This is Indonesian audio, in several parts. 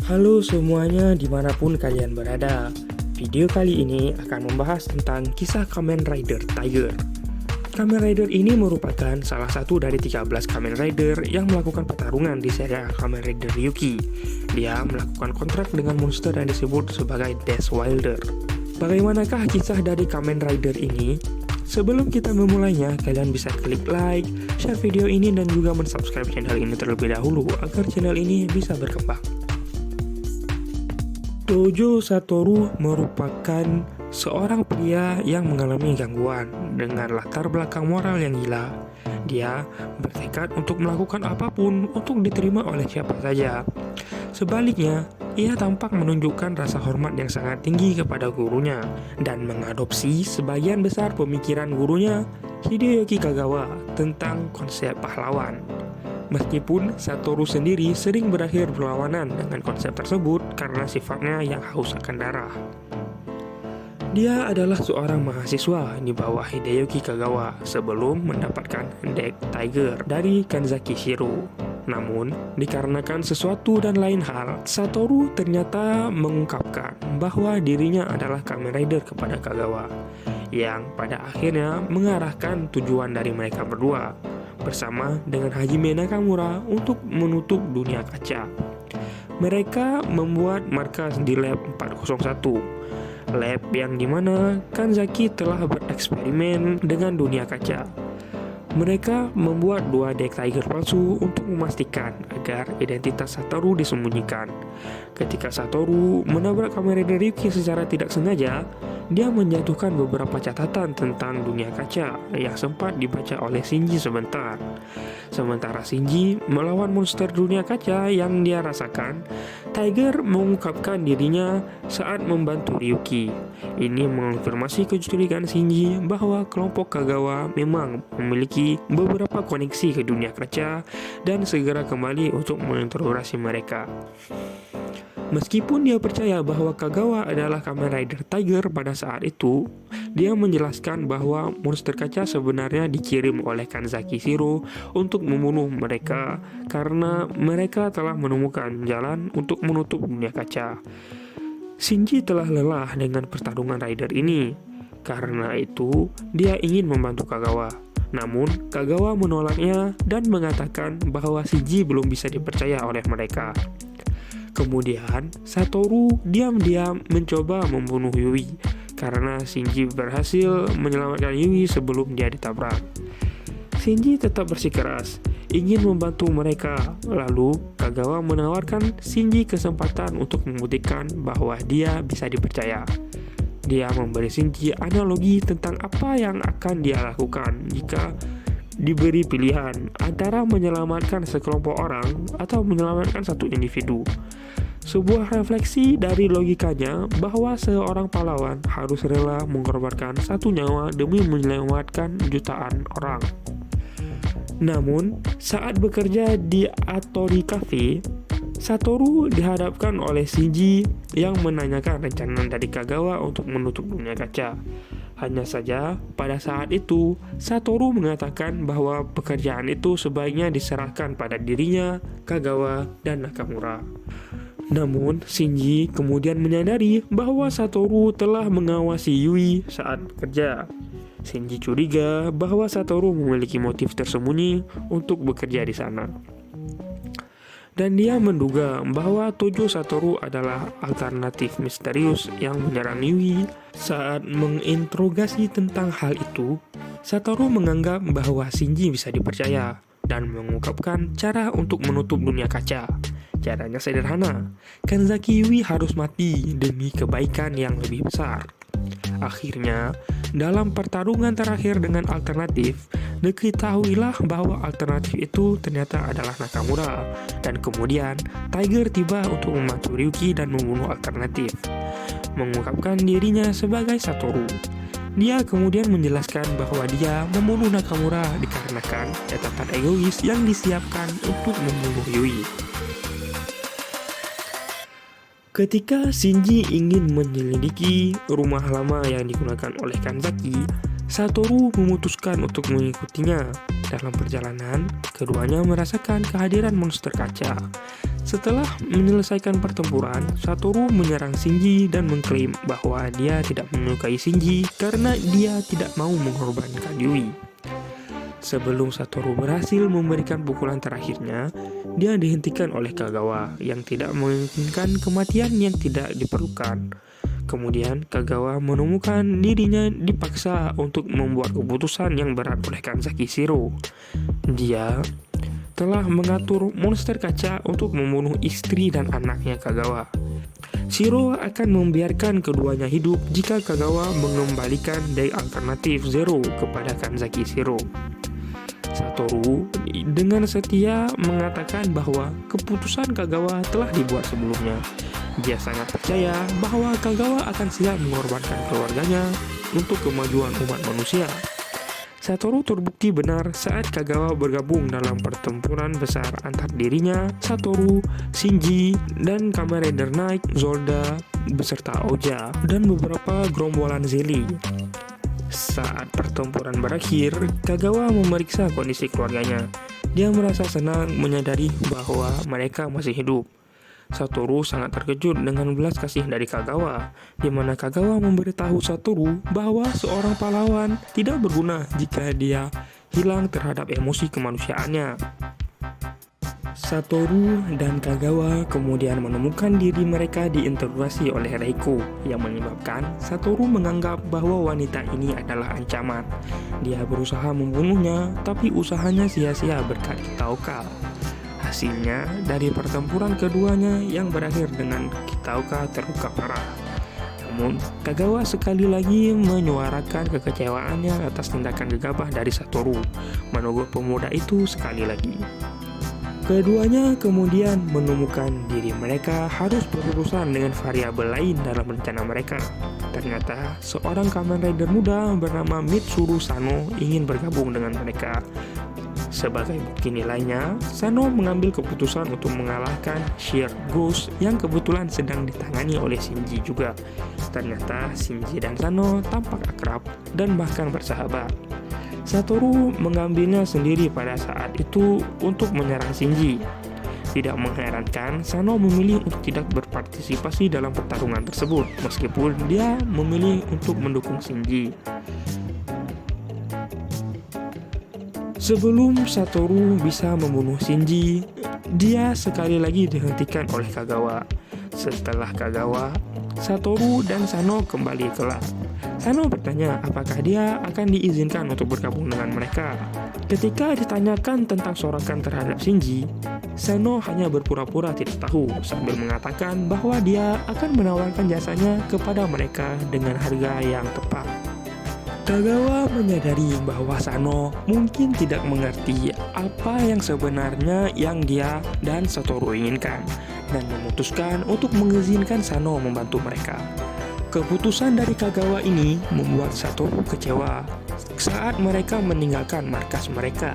Halo semuanya dimanapun kalian berada. Video kali ini akan membahas tentang kisah Kamen Rider Tiger. Kamen Rider ini merupakan salah satu dari 13 Kamen Rider yang melakukan pertarungan di serial Kamen Rider Ryuki. Dia melakukan kontrak dengan monster yang disebut sebagai Death Wilder. Bagaimanakah kisah dari Kamen Rider ini? Sebelum kita memulainya, kalian bisa klik like, share video ini, dan juga mensubscribe channel ini terlebih dahulu agar channel ini bisa berkembang. Tojo Satoru merupakan seorang pria yang mengalami gangguan dengan latar belakang moral yang gila. Dia bertekad untuk melakukan apapun untuk diterima oleh siapa saja. Sebaliknya, ia tampak menunjukkan rasa hormat yang sangat tinggi kepada gurunya dan mengadopsi sebagian besar pemikiran gurunya, Hideyuki Kagawa, tentang konsep pahlawan. Meskipun Satoru sendiri sering berakhir berlawanan dengan konsep tersebut karena sifatnya yang haus akan darah. Dia adalah seorang mahasiswa di bawah Hideyuki Kagawa sebelum mendapatkan deck Tiger dari Kanzaki Shiro. Namun, dikarenakan sesuatu dan lain hal, Satoru ternyata mengungkapkan bahwa dirinya adalah Kamen Rider kepada Kagawa, yang pada akhirnya mengarahkan tujuan dari mereka berdua bersama dengan Hajime Nakamura untuk menutup dunia kaca. Mereka membuat markas di Lab 401, lab yang dimana Kanzaki telah bereksperimen dengan dunia kaca. Mereka membuat 2 deck Tiger palsu untuk memastikan agar identitas Satoru disembunyikan. Ketika Satoru menabrak Kamen Rider Ryuki secara tidak sengaja, dia menjatuhkan beberapa catatan tentang dunia kaca yang sempat dibaca oleh Shinji sebentar. Sementara Shinji melawan monster dunia kaca yang dia rasakan, Tiger mengungkapkan dirinya saat membantu Ryuki. Ini mengonfirmasi kecurigaan Shinji bahwa kelompok Kagawa memang memiliki beberapa koneksi ke dunia kaca dan segera kembali untuk menginterogasi mereka. Meskipun dia percaya bahwa Kagawa adalah Kamen Rider Tiger pada saat itu, dia menjelaskan bahwa monster kaca sebenarnya dikirim oleh Kanzaki Shiro untuk membunuh mereka karena mereka telah menemukan jalan untuk menutup dunia kaca. Shinji telah lelah dengan pertarungan Rider ini. Karena itu, dia ingin membantu Kagawa. Namun, Kagawa menolaknya dan mengatakan bahwa Shinji belum bisa dipercaya oleh mereka. Kemudian, Satoru diam-diam mencoba membunuh Yui karena Shinji berhasil menyelamatkan Yui sebelum dia ditabrak. Shinji tetap bersikeras ingin membantu mereka. Lalu, Kagawa menawarkan Shinji kesempatan untuk membuktikan bahwa dia bisa dipercaya. Dia memberi Shinji analogi tentang apa yang akan dia lakukan jika diberi pilihan antara menyelamatkan sekelompok orang atau menyelamatkan satu individu. Sebuah refleksi dari logikanya bahwa seorang pahlawan harus rela mengorbankan satu nyawa demi menyelamatkan jutaan orang. Namun, saat bekerja di Atori Cafe, Satoru dihadapkan oleh Shinji yang menanyakan rencana dari Kagawa untuk menutup dunia kaca. Hanya saja, pada saat itu, Satoru mengatakan bahwa pekerjaan itu sebaiknya diserahkan pada dirinya, Kagawa, dan Nakamura. Namun, Shinji kemudian menyadari bahwa Satoru telah mengawasi Yui saat bekerja. Shinji curiga bahwa Satoru memiliki motif tersembunyi untuk bekerja di sana. Dan dia menduga bahwa Tojo Satoru adalah alternatif misterius yang menyerang Yui. Saat menginterogasi tentang hal itu, Satoru menganggap bahwa Shinji bisa dipercaya dan mengungkapkan cara untuk menutup dunia kaca. Caranya sederhana, Kanzaki Yui harus mati demi kebaikan yang lebih besar. Akhirnya, dalam pertarungan terakhir dengan alternatif, diketahuilah bahwa alternatif itu ternyata adalah Nakamura. Dan kemudian, Tiger tiba untuk membantu Ryuki dan membunuh alternatif, mengungkapkan dirinya sebagai Satoru. Dia kemudian menjelaskan bahwa dia membunuh Nakamura dikarenakan catatan egois yang disiapkan untuk membunuh Yui. Ketika Shinji ingin menyelidiki rumah lama yang digunakan oleh Kanzaki, Satoru memutuskan untuk mengikutinya. Dalam perjalanan, keduanya merasakan kehadiran monster kaca. Setelah menyelesaikan pertempuran, Satoru menyerang Shinji dan mengklaim bahwa dia tidak menyukai Shinji karena dia tidak mau mengorbankan Yui. Sebelum Satoru berhasil memberikan pukulan terakhirnya, dia dihentikan oleh Kagawa yang tidak menginginkan kematian yang tidak diperlukan. Kemudian Kagawa menemukan dirinya dipaksa untuk membuat keputusan yang berat oleh Kanzaki Shiro. Dia telah mengatur monster kaca untuk membunuh istri dan anaknya Kagawa. Shiro akan membiarkan keduanya hidup jika Kagawa mengembalikan Dai alternatif Zero kepada Kanzaki Shiro. Satoru dengan setia mengatakan bahwa keputusan Kagawa telah dibuat sebelumnya. Dia sangat percaya bahwa Kagawa akan siap mengorbankan keluarganya untuk kemajuan umat manusia. Satoru terbukti benar saat Kagawa bergabung dalam pertempuran besar antar dirinya, Satoru, Shinji, dan Kamen Rider Knight, Zolda, beserta Oja, dan beberapa gerombolan Zeli. Saat pertempuran berakhir, Kagawa memeriksa kondisi keluarganya. Dia merasa senang menyadari bahwa mereka masih hidup. Satoru sangat terkejut dengan belas kasih dari Kagawa, di mana Kagawa memberitahu Satoru bahwa seorang pahlawan tidak berguna jika dia hilang terhadap emosi kemanusiaannya. Satoru dan Kagawa kemudian menemukan diri mereka diinterogasi oleh Reiko, yang menyebabkan Satoru menganggap bahwa wanita ini adalah ancaman. Dia berusaha membunuhnya, tapi usahanya sia-sia berkat Kitaoka. Hasilnya, dari pertempuran keduanya yang berakhir dengan Kitaoka terluka parah. Namun, Kagawa sekali lagi menyuarakan kekecewaannya atas tindakan gegabah dari Satoru, menegur pemuda itu sekali lagi. Keduanya kemudian menemukan diri mereka harus berurusan dengan variabel lain dalam rencana mereka. Ternyata, seorang Kamen Rider muda bernama Mitsuru Sano ingin bergabung dengan mereka. Sebagai bukti nilainya, Sano mengambil keputusan untuk mengalahkan Sheer Ghost yang kebetulan sedang ditangani oleh Shinji juga. Ternyata Shinji dan Sano tampak akrab dan bahkan bersahabat. Satoru mengambilnya sendiri pada saat itu untuk menyerang Shinji. Tidak mengherankan, Sano memilih untuk tidak berpartisipasi dalam pertarungan tersebut, meskipun dia memilih untuk mendukung Shinji. Sebelum Satoru bisa membunuh Shinji, dia sekali lagi dihentikan oleh Kagawa. Setelah Kagawa, Satoru dan Sano kembali ke lab. Sano bertanya apakah dia akan diizinkan untuk bergabung dengan mereka. Ketika ditanyakan tentang sorakan terhadap Shinji, Sano hanya berpura-pura tidak tahu sambil mengatakan bahwa dia akan menawarkan jasanya kepada mereka dengan harga yang tepat. Kagawa menyadari bahwa Sano mungkin tidak mengerti apa yang sebenarnya yang dia dan Satoru inginkan, dan memutuskan untuk mengizinkan Sano membantu mereka. Keputusan dari Kagawa ini membuat Satoru kecewa saat mereka meninggalkan markas mereka.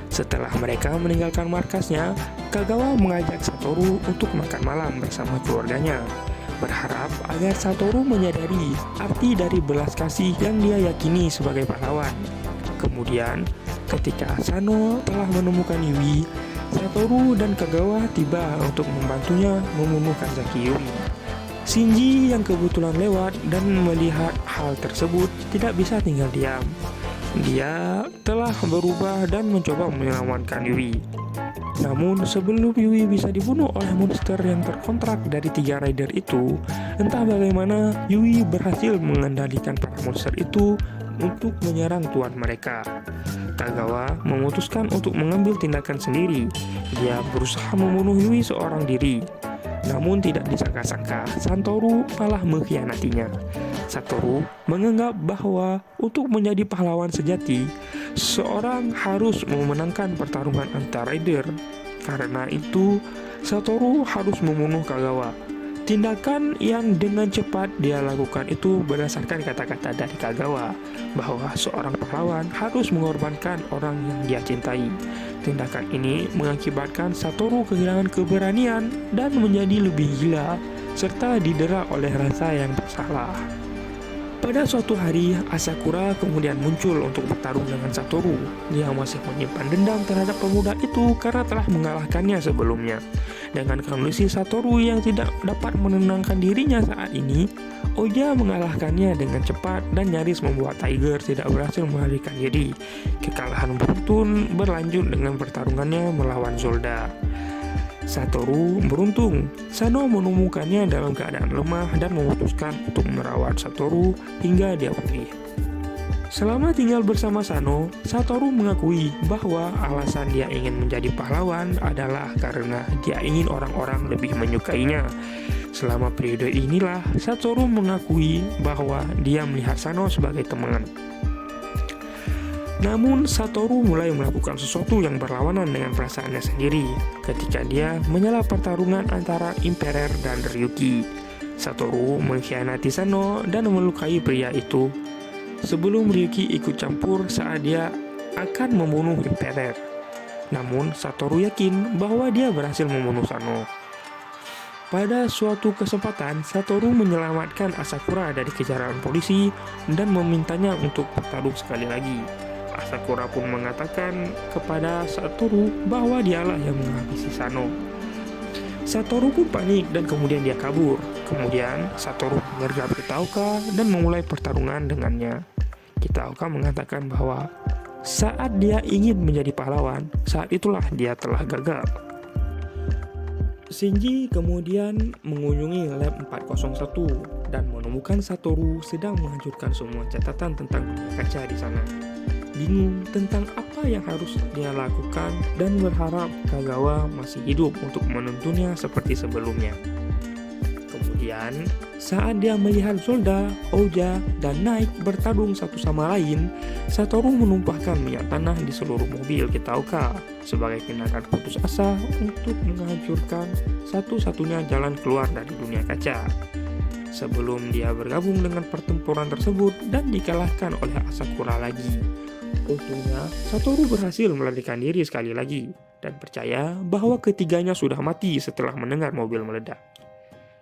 Setelah mereka meninggalkan markasnya, Kagawa mengajak Satoru untuk makan malam bersama keluarganya, berharap agar Satoru menyadari arti dari belas kasih yang dia yakini sebagai pahlawan. Kemudian, ketika Sano telah menemukan Yui, Satoru dan Kagawa tiba untuk membantunya membunuh Kanzaki Yui. Shinji yang kebetulan lewat dan melihat hal tersebut tidak bisa tinggal diam. Dia telah berubah dan mencoba menyelamatkan Yui. Namun sebelum Yui bisa dibunuh oleh monster yang terkontrak dari 3 rider itu, entah bagaimana Yui berhasil mengendalikan para monster itu untuk menyerang tuan mereka. Kagawa memutuskan untuk mengambil tindakan sendiri. Dia berusaha membunuh Yui seorang diri. Namun tidak disangka-sangka, Satoru malah mengkhianatinya. Satoru menganggap bahwa untuk menjadi pahlawan sejati, seorang harus memenangkan pertarungan antar rider. Karena itu, Satoru harus membunuh Kagawa. Tindakan yang dengan cepat dia lakukan itu berdasarkan kata-kata dari Kagawa bahwa seorang pahlawan harus mengorbankan orang yang dia cintai. Tindakan ini mengakibatkan Satoru kehilangan keberanian dan menjadi lebih gila serta didera oleh rasa yang bersalah. Pada suatu hari, Asakura kemudian muncul untuk bertarung dengan Satoru. Dia masih menyimpan dendam terhadap pemuda itu karena telah mengalahkannya sebelumnya. Dengan kondisi Satoru yang tidak dapat menenangkan dirinya saat ini, Oja mengalahkannya dengan cepat dan nyaris membuat Tiger tidak berhasil melarikan diri. Kekalahan beruntun berlanjut dengan pertarungannya melawan Zolda. Satoru beruntung. Sano menemukannya dalam keadaan lemah dan memutuskan untuk merawat Satoru hingga dia pulih. Selama tinggal bersama Sano, Satoru mengakui bahwa alasan dia ingin menjadi pahlawan adalah karena dia ingin orang-orang lebih menyukainya. Selama periode inilah, Satoru mengakui bahwa dia melihat Sano sebagai teman. Namun, Satoru mulai melakukan sesuatu yang berlawanan dengan perasaannya sendiri ketika dia menyela pertarungan antara Imperer dan Ryuki. Satoru mengkhianati Sano dan melukai pria itu sebelum Ryuki ikut campur saat dia akan membunuh Imperer. Namun, Satoru yakin bahwa dia berhasil membunuh Sano. Pada suatu kesempatan, Satoru menyelamatkan Asakura dari kejaran polisi dan memintanya untuk bertarung sekali lagi. Asakura pun mengatakan kepada Satoru bahwa dialah yang menghabisi Sano. Satoru pun panik dan kemudian dia kabur. Kemudian Satoru menyergap Kitaoka dan memulai pertarungan dengannya. Kitaoka mengatakan bahwa saat dia ingin menjadi pahlawan, saat itulah dia telah gagal. Shinji kemudian mengunjungi Lab 401 dan menemukan Satoru sedang menghancurkan semua catatan tentang dunia kaca di sana. Bingung tentang apa yang harus dia lakukan dan berharap Kagawa masih hidup untuk menuntunnya seperti sebelumnya. Kemudian, saat dia melihat Zolda, Oja, dan Knight bertarung satu sama lain, Satoru menumpahkan minyak tanah di seluruh mobil Kitaoka sebagai tindakan putus asa untuk menghancurkan satu-satunya jalan keluar dari dunia kaca. Sebelum dia bergabung dengan pertempuran tersebut dan dikalahkan oleh Asakura lagi. Untungnya, Satoru berhasil melarikan diri sekali lagi dan percaya bahwa ketiganya sudah mati setelah mendengar mobil meledak.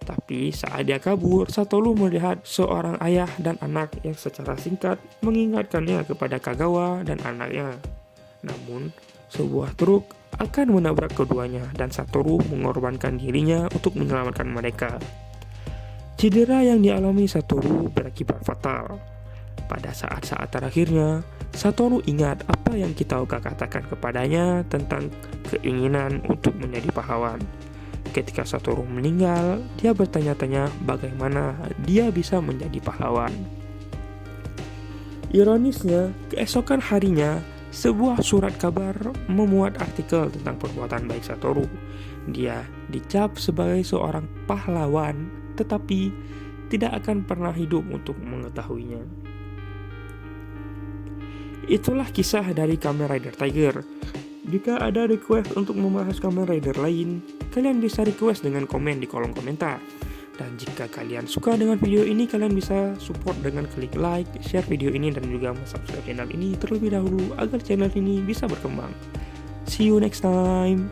Tapi saat dia kabur, Satoru melihat seorang ayah dan anak yang secara singkat mengingatkannya kepada Kagawa dan anaknya. Namun, sebuah truk akan menabrak keduanya dan Satoru mengorbankan dirinya untuk menyelamatkan mereka. Cedera yang dialami Satoru berakibat fatal. Pada saat-saat terakhirnya, Satoru ingat apa yang Kitaoka katakan kepadanya tentang keinginan untuk menjadi pahlawan. Ketika Satoru meninggal, dia bertanya-tanya bagaimana dia bisa menjadi pahlawan. Ironisnya, keesokan harinya, sebuah surat kabar memuat artikel tentang perbuatan baik Satoru. Dia dicap sebagai seorang pahlawan, tetapi tidak akan pernah hidup untuk mengetahuinya. Itulah kisah dari Kamen Rider Tiger. Jika ada request untuk membahas Kamen Rider lain, kalian bisa request dengan komen di kolom komentar. Dan jika kalian suka dengan video ini, kalian bisa support dengan klik like, share video ini, dan juga subscribe channel ini terlebih dahulu agar channel ini bisa berkembang. See you next time.